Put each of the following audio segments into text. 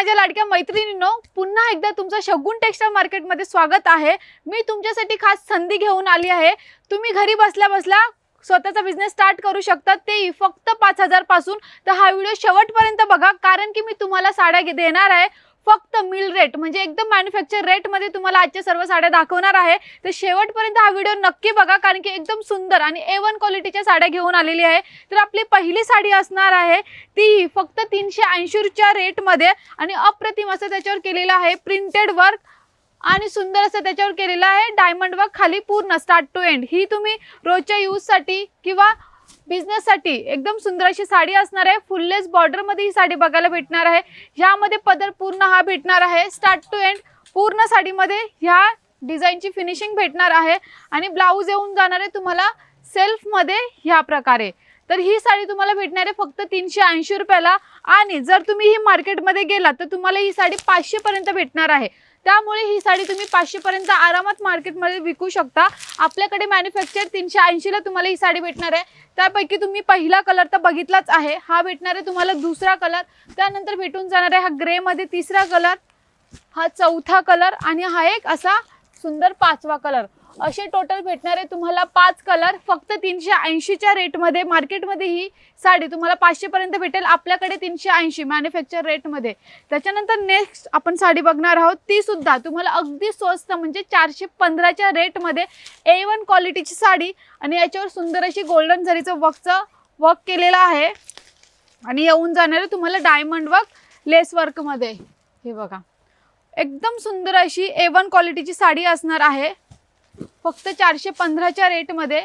माझ्या लाडक्या मैत्रिणींनो, पुन्हा एकदा तुमचं शगुन टेक्सटाईल मार्केटमध्ये स्वागत आहे। मी तुमच्यासाठी खास संधी घेऊन आली आहे। तुम्ही घरी बसल्या बसल्या स्वतःचा बिझनेस स्टार्ट करू शकता, ते फक्त 5000 पासून। तर हा व्हिडिओ शेवटपर्यंत बघा, कारण की मी तुम्हाला साड्या देणार आहे फक्त मिल रेट, म्हणजे एकदम मॅन्युफॅक्चर रेट मध्ये तुम्हाला आजच्या सर्व साड्या दाखवणार आहे। तर शेवटपर्यंत हा व्हिडिओ नक्की बघा, कारण की एकदम सुंदर आणि A1 क्वालिटीच्या साड्या घेऊन आलेली आहे। तर आपली पहिली साडी असणार आहे ती फक्त 380 च्या रेट मध्ये, आणि अप्रतिम असं त्याच्यावर केलेलं आहे प्रिंटेड वर्क, आणि सुंदर असं त्याच्यावर केलेलं आहे डायमंड वर्क खाली पूर्ण स्टार्ट टू एंड। ही तुम्ही रोजच्या यूज साठी किंवा बिझनेस साठी एकदम सुंदर अशी साडी असणार आहे। फुललेस बॉर्डर मध्ये ही साडी बघायला भेटणार आहे। यामध्ये पदर पूर्ण हा भेटणार आहे स्टार्ट टू एंड। पूर्ण साडीमध्ये ह्या डिझाईनची फिनिशिंग भेटणार आहे, आणि ब्लाउज येऊन जाणार आहे तुम्हाला सेल्फ मध्ये ह्या प्रकारे। तर ही साडी तुम्हाला भेटणार आहे फक्त 380 रुपयाला, आणि जर तुम्ही ही मार्केटमध्ये गेलात तर तुम्हाला ही साडी 500 पर्यंत भेटणार आहे। त्यामुळे ही साडी तुम्ही 500 पर्यंत आरामात मार्केटमध्ये विकू शकता। आपल्याकडे मॅन्युफॅक्चर 380 ला तुम्हाला ही साडी भेटणार आहे। त्यापैकी तुम्ही पहिला कलर तर बघितलाच आहे, हा भेटणार आहे तुम्हाला दुसरा कलर, त्यानंतर भेटून जाणार आहे हा ग्रे मध्ये तिसरा कलर, हा चौथा कलर, आणि हा एक असा सुंदर पाचवा कलर। असे टोटल भेटणार आहे तुम्हाला 5 कलर फक्त 380 च्या रेट मध्ये। मार्केटमध्ये ही साडी तुम्हाला 500 पर्यंत भेटेल, आपल्याकडे 380 मॅन्युफॅक्चर रेट मध्ये। त्याच्यानंतर नेक्स्ट आपण साडी बघणार आहोत, ती सुद्धा तुम्हाला अगदी स्वस्त म्हणजे 415 च्या रेट मध्ये A1 क्वालिटीची साडी, आणि याच्यावर सुंदर अशी गोल्डन जरीचं वर्क केलेलं आहे, आणि येऊन जाणार आहे तुम्हाला डायमंड वर्क लेस वर्क मध्ये। हे बघा, एकदम सुंदर अशी A1 क्वालिटीची साडी असणार आहे फक्त 415 च्या रेट मध्ये।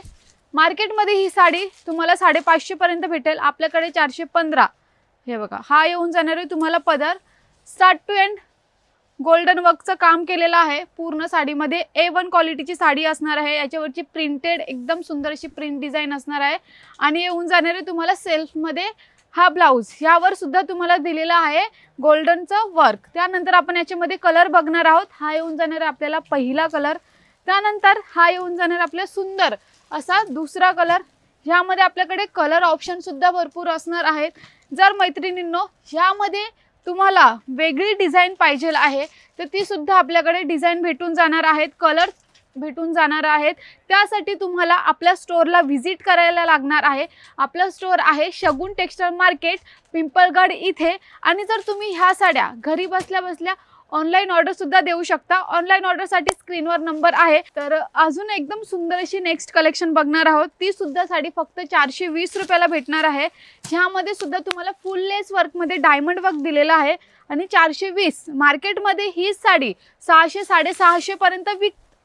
मार्केटमध्ये ही साडी तुम्हाला 550 पर्यंत भेटेल, आपल्याकडे 415। हे बघा, हा येऊन जाणार आहे तुम्हाला पदर स्टार्ट टू एंड गोल्डन वर्कचं काम केलेलं आहे पूर्ण साडीमध्ये। A1 क्वालिटीची साडी असणार आहे, याच्यावरची प्रिंटेड एकदम सुंदर अशी प्रिंट डिझाईन असणार आहे, आणि येऊन जाणार आहे तुम्हाला सेल्फ मध्ये हा ब्लाउज, यावर सुद्धा तुम्हाला दिलेला आहे गोल्डनचं वर्क। त्यानंतर आपण याच्यामध्ये कलर बघणार आहोत। हा येऊन जाणार आहे आपल्याला पहिला कलर, त्यानंतर हा येऊन जाणार आपल्या सुंदर असा दुसरा कलर। ह्यामध्ये आपल्याकडे कलर ऑप्शन सुद्धा भरपूर असणार आहेत। जर मैत्रिणींनो ह्यामध्ये तुम्हाला वेगळी डिझाईन पाहिजे आहे तर ती सुद्धा आपल्याकडे डिझाईन भेटून जाणार आहेत, कलर भेटून जाणार आहेत। त्यासाठी तुम्हाला आपल्या स्टोअरला व्हिजिट करायला लागणार आहे। आपला स्टोअर आहे शगुन टेक्सटाईल मार्केट, पिंपळगड इथे। आणि जर तुम्ही ह्या साड्या घरी बसल्या बसल्या ऑनलाइन ऑर्डर सुद्धा देऊ शकता। ऑनलाइन ऑर्डर साठी स्क्रीनवर नंबर आहे। तर अजून एकदम सुंदर अशी नेक्स्ट कलेक्शन बघणार आहोत, ती सुद्धा साडी फक्त 420 रुपयाला भेटणार आहे। ह्यामध्ये सुद्धा तुम्हाला फुल लेस वर्क मध्ये डायमंड वर्क दिलेला आहे, आणि 420। मार्केटमध्ये ही साडी 600 650 पर्यंत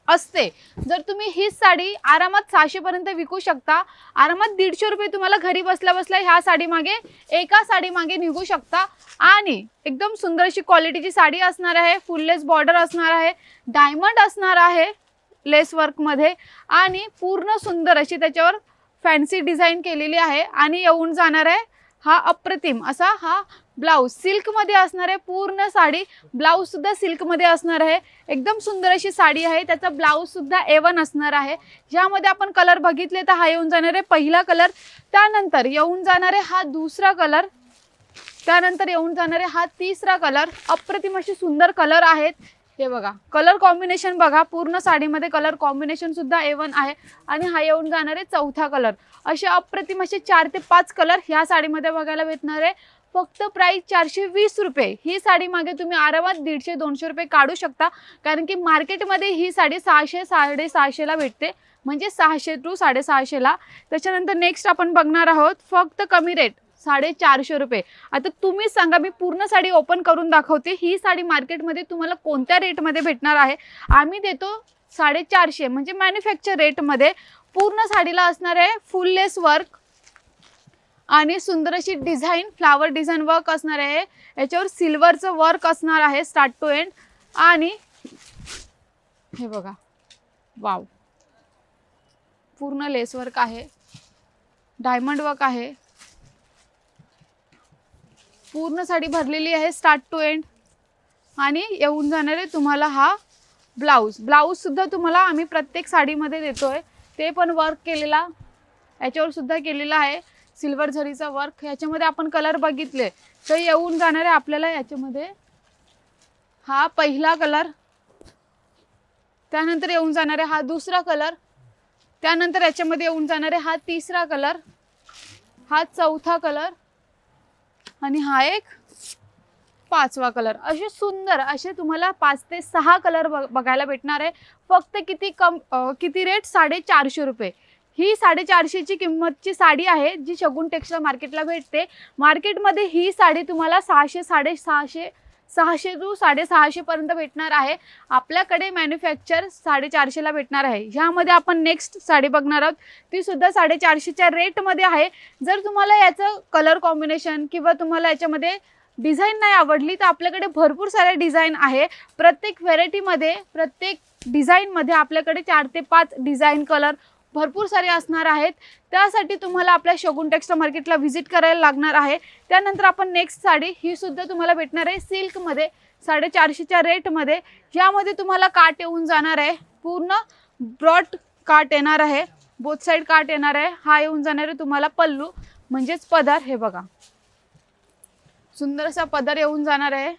असते। जर तुम्ही ही साडी आरामात 600 पर्यंत विकू शकता, आरामात 150 रुपये तुम्हाला घरी बसल्या बसल्या ह्या साडी मागे एका साडी मागे निघू शकता। आणि एकदम सुंदर अशी क्वालिटीची साडी असणार आहे, फुल लेस बॉर्डर असणार आहे, डायमंड असणार आहे लेस वर्क मध्ये, आणि पूर्ण सुंदर अशी त्याच्यावर फॅन्सी डिझाईन केलेली आहे, आणि येऊन जाणार आहे हा अप्रतिम असा हा ब्लाउज सिल्क मध्ये असणार आहे। पूर्ण साडी ब्लाउज सुद्धा सिल्क मध्ये असणार आहे। एकदम सुंदर अशी साडी आहे, त्याचा ब्लाउज सुद्धा A1 असणार आहे। यामध्ये आपण कलर बघितले तर हा येऊन जाणार आहे पहिला कलर, त्यानंतर येऊन जाणार आहे हा दुसरा कलर, त्यानंतर येऊन जाणार आहे हा तिसरा कलर। अप्रतिम अशी सुंदर कलर आहेत। हे बघा, कलर कॉम्बिनेशन बघा, पूर्ण साडीमध्ये कलर कॉम्बिनेशन सुद्धा A1 आहे, आणि हा येऊन जाणार आहे चौथा कलर। असे अप्रतिम असे 4 ते 5 कलर ह्या साडीमध्ये बघायला भेटणार आहे। फक्त प्राइस 420 रुपये। ही साडी मागे तुम्ही आरामात 150 200 रुपये काढू शकता, कारण की मार्केटमध्ये ही साडी 600 650 ला भेटते, म्हणजे 600 to 650 ला। त्याच्यानंतर नेक्स्ट आपण बघणार आहोत फक्त कमी रेट 450 रुपये। आता तुम्ही सांगा, मी पूर्ण साडी ओपन करून दाखवते, ही साडी मार्केटमध्ये तुम्हाला कोणत्या रेटमध्ये भेटणार आहे। आम्ही देतो 450, म्हणजे मॅन्युफॅक्चर रेट मध्ये। पूर्ण साडीला असणार आहे फुल लेस वर्क, आणि सुंदर अशी डिझाईन फ्लावर डिझाईन वर्क असणार आहे, याच्यावर सिल्वरचं वर्क असणार आहे स्टार्ट टू एंड। आणि हे बघा, वाव, पूर्ण लेस वर्क आहे, डायमंड वर्क आहे, पूर्ण साडी भरलेली आहे स्टार्ट टू एंड। आणि येऊन जाणार आहे तुम्हाला हा ब्लाउज सुद्धा तुम्हाला आम्ही प्रत्येक साडीमध्ये देतोय, ते पण वर्क केलेला याच्यावर सुद्धा केलेला आहे सिल्वर जरीचा वर्क। याच्यामध्ये आपण कलर बघितले तर येऊन जाणार आहे आपल्याला याच्यामध्ये हा पहिला कलर, त्यानंतर येऊन जाणार आहे हा दुसरा कलर, त्यानंतर याच्यामध्ये येऊन जाणार आहे हा तिसरा कलर, हा चौथा कलर आणि हा एक पाचवा कलर. असे सुंदर असे तुम्हाला 5 ते 6 कलर बघायला भेटणार आहे. फक्त किती रेट? 450 रुपये. ही 450ची किंमतची साडी आहे जी शगुन टेक्सटाईल मार्केटला भेटते. मार्केटमध्ये ही साडी तुम्हाला 600, 650, 600 to 650 पर्यंत भेटणार आहे. आपल्याकडे मॅन्युफॅक्चर 450ला भेटणार आहे. ह्यामध्ये आपण नेक्स्ट साडी बघणार आहोत, ती सुद्धा 450च्या रेटमध्ये आहे. जर तुम्हाला याचं कलर कॉम्बिनेशन किंवा तुम्हाला याच्यामध्ये डिझाईन नाही आवडली तर आपल्याकडे भरपूर सारे डिझाईन आहे. प्रत्येक व्हेरायटीमध्ये, प्रत्येक डिझाईनमध्ये आपल्याकडे 4 ते 5 डिझाईन कलर भरपूर सारे असणार आहेत. त्यासाठी तुम्हाला आपल्या शगुन टेक्सटाईल मार्केटला व्हिजिट करायला लागणार आहे. त्यानंतर आपण नेक्स्ट साडी ही सुद्धा तुम्हाला भेटणार आहे सिल्कमध्ये 450च्या रेटमध्ये. यामध्ये तुम्हाला काट येऊन जाणार आहे, पूर्ण ब्रॉड काट येणार आहे, बोथ साईड काट येणार आहे. हा येऊन जाणार आहे तुम्हाला पल्लू म्हणजेच पदर. हे बघा सुंदर असा पदर येऊन जाणार आहे.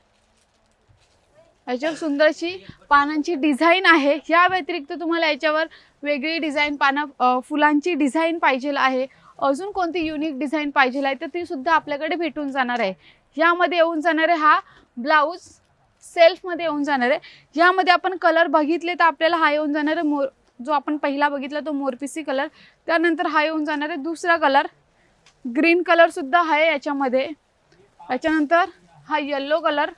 याच्यावर सुंदर अशी पानांची डिझाईन आहे. या व्यतिरिक्त तुम्हाला याच्यावर वेगळी डिझाईन फुलांची डिझाईन पाहिजे आहे, अजून कोणती युनिक डिझाईन पाहिजे आहे तर ती सुद्धा आपल्याकडे भेटून जाणार आहे. यामध्ये येऊन जाणार आहे हा ब्लाऊज सेल्फमध्ये येऊन जाणार आहे. यामध्ये आपण कलर बघितले तर आपल्याला हा येऊन जाणार आहे जो आपण पहिला बघितला तो मोरपिसी कलर. त्यानंतर हा येऊन जाणार आहे दुसरा कलर, ग्रीन कलर सुद्धा आहे याच्यामध्ये. याच्यानंतर हा येलो कलर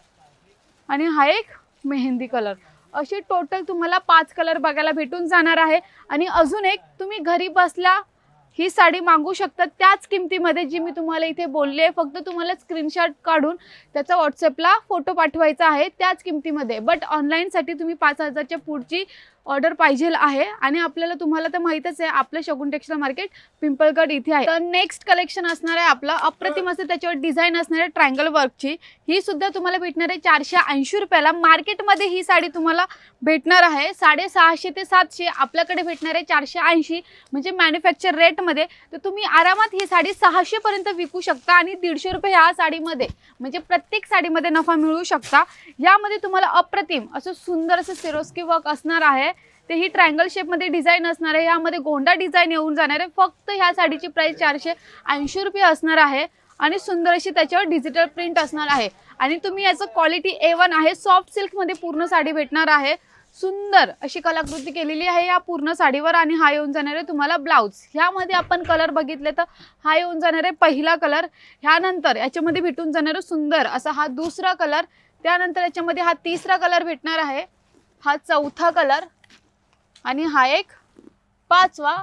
आणि हा एक मेहंदी कलर. असे टोटल तुम्हाला 5 कलर बघायला भेटून जाणार आहे. आणि अजून एक, तुम्ही घरी बसल्या ही साडी मागवू शकता त्याच किमतीमध्ये जी मी तुम्हाला इथे बोलले. फक्त तुम्हाला स्क्रीनशॉट काढून त्याचा व्हॉट्सअपला फोटो पाठवायचा आहे त्याच किमतीमध्ये. बट ऑनलाईनसाठी तुम्ही 5000च्या पुढची ऑर्डर पाहिजे आहे. आणि आपल्याला तुम्हाला तर माहीतच आहे आपलं शगुन टेक्सटाईल मार्केट पिंपळगड इथे आहे. तर नेक्स्ट कलेक्शन असणार आहे आपलं अप्रतिम असं त्याच्यावर डिझाईन असणार आहे ट्रायंगल वर्कची. ही सुद्धा तुम्हाला भेटणार आहे 480 रुपयाला. मार्केटमध्ये ही साडी तुम्हाला भेटणार आहे 650 ते 700, आपल्याकडे भेटणार आहे 480 म्हणजे मॅन्युफॅक्चर रेटमध्ये. तर तुम्ही आरामात ही साडी 600 पर्यंत विकू शकता आणि 150 रुपये ह्या साडीमध्ये म्हणजे प्रत्येक साडीमध्ये नफा मिळवू शकता. यामध्ये तुम्हाला अप्रतिम असं सुंदर असं सिरोस्की वर्क असणार आहे. ते ही ट्रायंगल शेपमध्ये डिझाईन असणार आहे. यामध्ये गोंडा डिझाईन येऊन जाणार आहे. फक्त ह्या साडीची प्राइस 480 रुपये असणार आहे. आणि सुंदर अशी त्याच्यावर डिजिटल प्रिंट असणार आहे. आणि तुम्ही याचं क्वालिटी A1 आहे. सॉफ्ट सिल्कमध्ये पूर्ण साडी भेटणार आहे. सुंदर अशी कलाकृती केलेली आहे या पूर्ण साडीवर. आणि हा येऊन जाणार आहे तुम्हाला ब्लाऊज. ह्यामध्ये आपण कलर बघितले तर हा येऊन जाणार आहे पहिला कलर. ह्यानंतर याच्यामध्ये भेटून जाणार आहे सुंदर असा हा दुसरा कलर. त्यानंतर याच्यामध्ये हा तिसरा कलर भेटणार आहे, हा चौथा कलर आणि हा एक पाचवा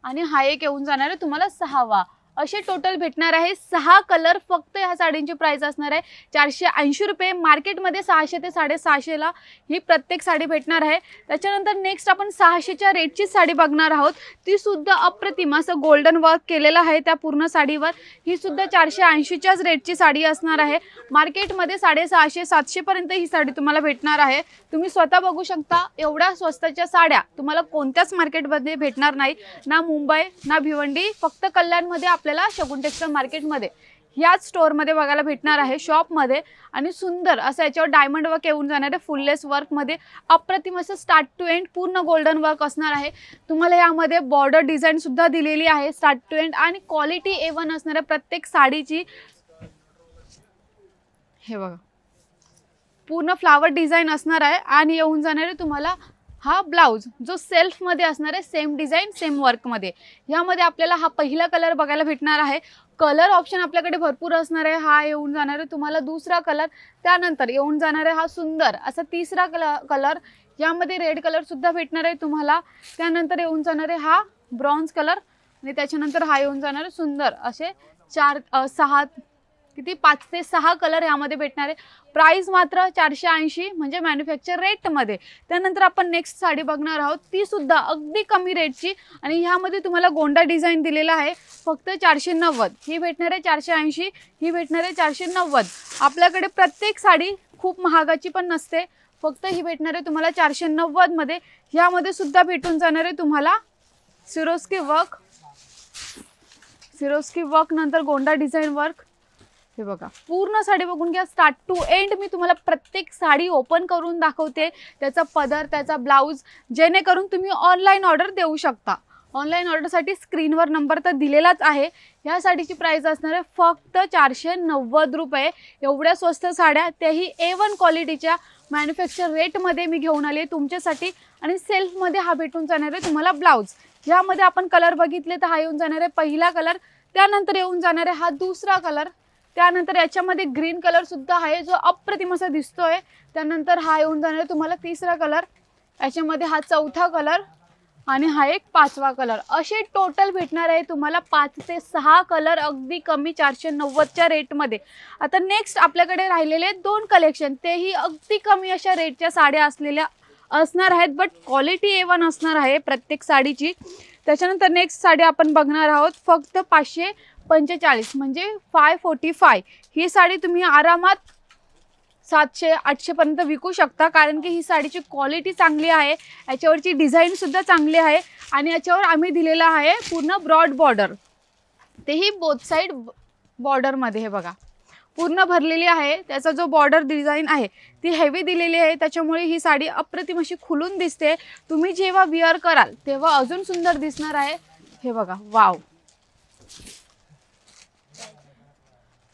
आणि हा एक येऊन जाणार आहे तुम्हाला 6वा. असे टोटल भेटणार आहे 6 कलर. फक्त ह्या साडींची प्राइस असणार आहे 480 रुपये. मार्केटमध्ये 600 ते 650ला ही प्रत्येक साडी भेटणार आहे. त्याच्यानंतर नेक्स्ट आपण 600च्या रेटची साडी बघणार आहोत. ती सुद्धा अप्रतिम असं गोल्डन वर्क केलेलं आहे त्या पूर्ण साडीवर. ही सुद्धा 480च्याच रेटची साडी असणार आहे. मार्केटमध्ये 650 700 पर्यंत ही साडी तुम्हाला भेटणार आहे. तुम्ही स्वतः बघू शकता एवढ्या स्वस्ताच्या साड्या तुम्हाला कोणत्याच मार्केटमध्ये भेटणार नाही. ना मुंबई ना भिवंडी, फक्त कल्याणमध्ये आपल्याला शगुन टेक्सटाईल मार्केटमध्ये याच स्टोअरमध्ये बघायला भेटणार आहे शॉपमध्ये. आणि सुंदर असं याच्यावर डायमंड वर्क येऊन जाणार आहे फुललेस वर्कमध्ये. अप्रतिम असं स्टार्ट टू एंड पूर्ण गोल्डन वर्क असणार आहे. तुम्हाला यामध्ये बॉर्डर डिझाईन सुद्धा दिलेली आहे स्टार्ट टू एंड. आणि क्वालिटी A1 असणार आहे प्रत्येक साडीची. हे बघा पूर्ण फ्लावर डिझाईन असणार आहे. आणि येऊन जाणार आहे तुम्हाला हा ब्लाऊज जो सेल्फमध्ये असणार आहे, सेम डिझाईन सेम वर्कमध्ये. यामध्ये आपल्याला हा पहिला कलर बघायला भेटणार आहे. कलर ऑप्शन आपल्याकडे भरपूर असणार आहे. हा येऊन जाणार आहे तुम्हाला दुसरा कलर. त्यानंतर येऊन जाणार आहे हा सुंदर असा तिसरा कलर. यामध्ये रेड कलर सुद्धा भेटणार आहे तुम्हाला. त्यानंतर येऊन जाणार आहे हा ब्रॉन्झ कलर. आणि त्याच्यानंतर हा येऊन जाणार आहे सुंदर असे 5 ते 6 कलर यामध्ये भेटणार आहे. प्राइस मात्र 480 म्हणजे मॅन्युफॅक्चर रेटमध्ये. त्यानंतर आपण नेक्स्ट साडी बघणार आहोत. ती सुद्धा अगदी कमी रेटची आणि ह्यामध्ये तुम्हाला गोंडा डिझाईन दिलेला आहे. फक्त 490. ही भेटणार आहे 480, ही भेटणार आहे 490. आपल्याकडे प्रत्येक साडी खूप महागाची पण नसते. फक्त ही भेटणार आहे तुम्हाला 490 मध्ये. ह्यामध्ये सुद्धा भेटून जाणार आहे तुम्हाला सिरोस्की वर्क नंतर गोंडा डिझाईन वर्क. हे बघा, पूर्ण साडी बघून घ्या, स्टार्ट टू एंड मी तुम्हाला प्रत्येक साडी ओपन करून दाखवते, त्याचा पदर, त्याचा ब्लाऊज, जेणेकरून तुम्ही ऑनलाईन ऑर्डर देऊ शकता। ऑनलाईन ऑर्डरसाठी स्क्रीनवर नंबर तर दिलेलाच आहे। या साडीची प्राइस असणार आहे फक्त 490 रुपये। एवढ्या स्वस्त साड्या, तेही A1 क्वालिटीच्या मॅन्युफॅक्चर रेटमध्ये मी घेऊन आले तुमच्यासाठी। आणि सेल्फमध्ये हा भेटून जाणार आहे तुम्हाला ब्लाऊज। यामध्ये आपण कलर बघितले तर हा येऊन जाणार आहे पहिला कलर, त्यानंतर येऊन जाणार आहे हा दुसरा कलर, त्यानंतर याच्यामध्ये ग्रीन कलर सुद्धा आहे जो अप्रतिम असा दिसतोय, त्यानंतर हा येऊन जाणार आहे तुम्हाला तिसरा कलर, याच्यामध्ये हा चौथा कलर आणि हा एक पाचवा कलर। असे टोटल भेटणार आहे तुम्हाला 5 ते 6 कलर अगदी कमी 490च्या रेटमध्ये। आता नेक्स्ट आपल्याकडे राहिलेले 2 कलेक्शन, तेही अगदी कमी अशा रेटच्या साड्या असलेल्या असणार आहेत, बट क्वालिटी A1 असणार आहे प्रत्येक साडीची। त्याच्यानंतर नेक्स्ट साडी आपण बघणार आहोत फक्त 545 म्हणजे 545। ही साडी तुम्ही आरामात 700-800 पर्यंत विकू शकता, कारण की ही साडीची क्वालिटी चांगली आहे, याच्यावरची डिझाईन सुद्धा चांगली आहे आणि याच्यावर आम्ही दिलेला आहे पूर्ण ब्रॉड बॉर्डर, तेही बोथ साइड बॉर्डरमध्ये। हे बघा, पूर्ण भरलेली आहे, त्याचा जो बॉर्डर डिझाईन आहे ती हेवी दिलेली आहे, त्याच्यामुळे ही साडी अप्रतिम अशी खुलून दिसते। तुम्ही जेव्हा विअर कराल तेव्हा अजून सुंदर दिसणार आहे। हे बघा, वाव,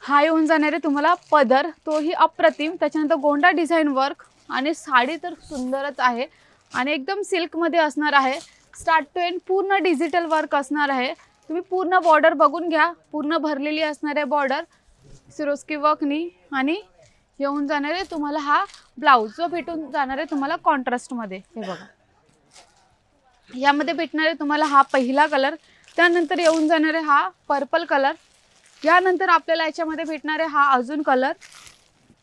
हा येऊन जाणार आहे तुम्हाला पदर, तोही अप्रतिम, त्याच्यानंतर गोंडा डिझाईन वर्क आणि साडी तर सुंदरच आहे आणि एकदम सिल्कमध्ये असणार आहे। स्टार्ट टू एंड पूर्ण डिजिटल वर्क असणार आहे। तुम्ही पूर्ण बॉर्डर बघून घ्या, पूर्ण भरलेली असणार आहे बॉर्डर सिरोस्की वर्कनी। आणि येऊन जाणार आहे तुम्हाला हा ब्लाऊज जो भेटून जाणार आहे तुम्हाला कॉन्ट्रास्टमध्ये। हे बघा, यामध्ये भेटणार आहे तुम्हाला हा पहिला कलर, त्यानंतर येऊन जाणार आहे हा पर्पल कलर, यानंतर आपल्याला याच्यामध्ये भेटणार आहे हा अजून कलर,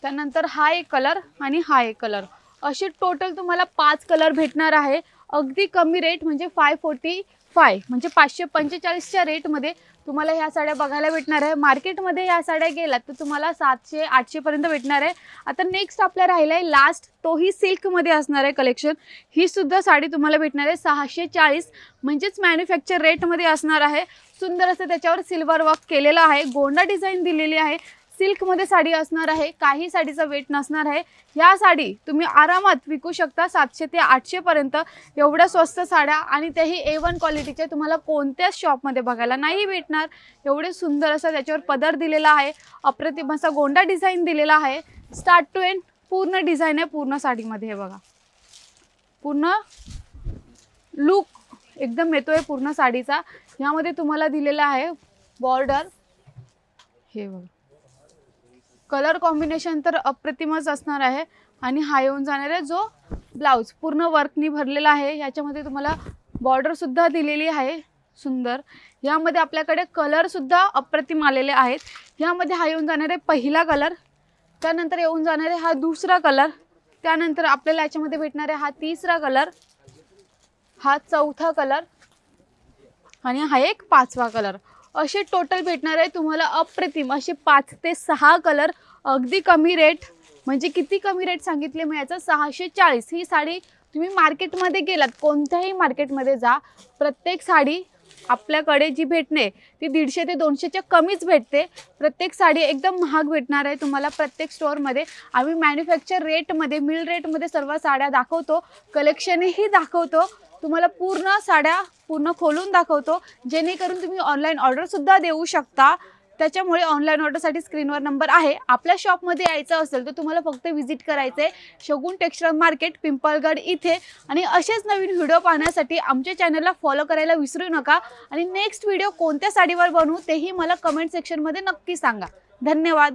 त्यानंतर हा एक कलर आणि हा एक कलर। असे टोटल तुम्हाला 5 कलर भेटणार आहे अगदी कमी रेट म्हणजे 545 म्हणजे 545च्या रेटमध्ये तुम्हाला ह्या साड्या बघायला भेटणार आहे। मार्केटमध्ये ह्या साड्या गेलात तर तुम्हाला 700-800 पर्यंत भेटणार आहे। आता नेक्स्ट आपल्या राहिला आहे लास्ट, तोही सिल्कमध्ये असणार आहे कलेक्शन। ही सुद्धा साडी तुम्हाला भेटणार आहे 640 म्हणजेच मॅन्युफॅक्चर रेटमध्ये असणार आहे। सुंदर असं त्याच्यावर सिल्वर वर्क केलेलं आहे, गोंडा डिझाईन दिलेली आहे, सिल्कमध्ये साडी असणार आहे, काही साडीचा वेट नसणार आहे। या साडी तुम्ही आरामात विकू शकता 700 ते 800 पर्यंत। एवढ्या स्वस्त साड्या आणि तेही A1 क्वालिटीच्या तुम्हाला कोणत्याच शॉपमध्ये बघायला नाही भेटणार। एवढे सुंदर असं त्याच्यावर पदर दिलेला आहे, अप्रतिम असा गोंडा डिझाईन दिलेला आहे, स्टार्ट टू एंड पूर्ण डिझाईन आहे पूर्ण साडीमध्ये। हे बघा, पूर्ण लुक एकदम येतोय पूर्ण साडीचा। यामध्ये तुम्हाला दिलेला आहे बॉर्डर, हे बघा, कलर कॉम्बिनेशन तर अप्रतिमच असणार आहे। आणि हा येऊन जाणार आहे जो ब्लाऊज पूर्ण वर्कनी भरलेला आहे, याच्यामध्ये तुम्हाला बॉर्डर सुद्धा दिलेली आहे सुंदर। यामध्ये आपल्याकडे कलर सुद्धा अप्रतिम आलेले आहेत। यामध्ये हा येऊन जाणार आहे पहिला कलर, त्यानंतर येऊन जाणार आहे हा दुसरा कलर, त्यानंतर आपल्याला याच्यामध्ये भेटणार आहे हा तिसरा कलर, हा चौथा कलर आणि हा एक पाचवा कलर। असे टोटल भेटणार आहे तुम्हाला अप्रतिम असे 5 ते 6 कलर अगदी कमी रेट। म्हणजे किती कमी रेट सांगितले मी याचा, 640। ही साडी तुम्ही मार्केटमध्ये गेलात, कोणत्याही मार्केटमध्ये जा, प्रत्येक साडी आपल्याकडे जी भेटणे ती 150 ते 200च्या कमीच भेटते। प्रत्येक साडी एकदम महाग भेटणार आहे तुम्हाला प्रत्येक स्टोअरमध्ये। आम्ही मॅन्युफॅक्चर रेटमध्ये, मिल रेटमध्ये सर्व साड्या दाखवतो, कलेक्शनही दाखवतो, तुम्हाला पूर्ण साड्या पूर्ण खोलून दाखवतो, जेणेकरून तुम्ही ऑनलाईन ऑर्डरसुद्धा देऊ शकता। त्याच्यामुळे ऑनलाईन ऑर्डरसाठी स्क्रीनवर नंबर आहे। आपल्या शॉपमध्ये यायचं असेल तर तुम्हाला फक्त व्हिजिट करायचं आहे शगुन टेक्स्टाईल मार्केट पिंपळगड इथे। आणि असेच नवीन व्हिडिओ पाहण्यासाठी आमच्या चॅनलला फॉलो करायला विसरू नका। आणि नेक्स्ट व्हिडिओ कोणत्या साडीवर बनवू तेही मला कमेंट सेक्शनमध्ये नक्की सांगा। धन्यवाद।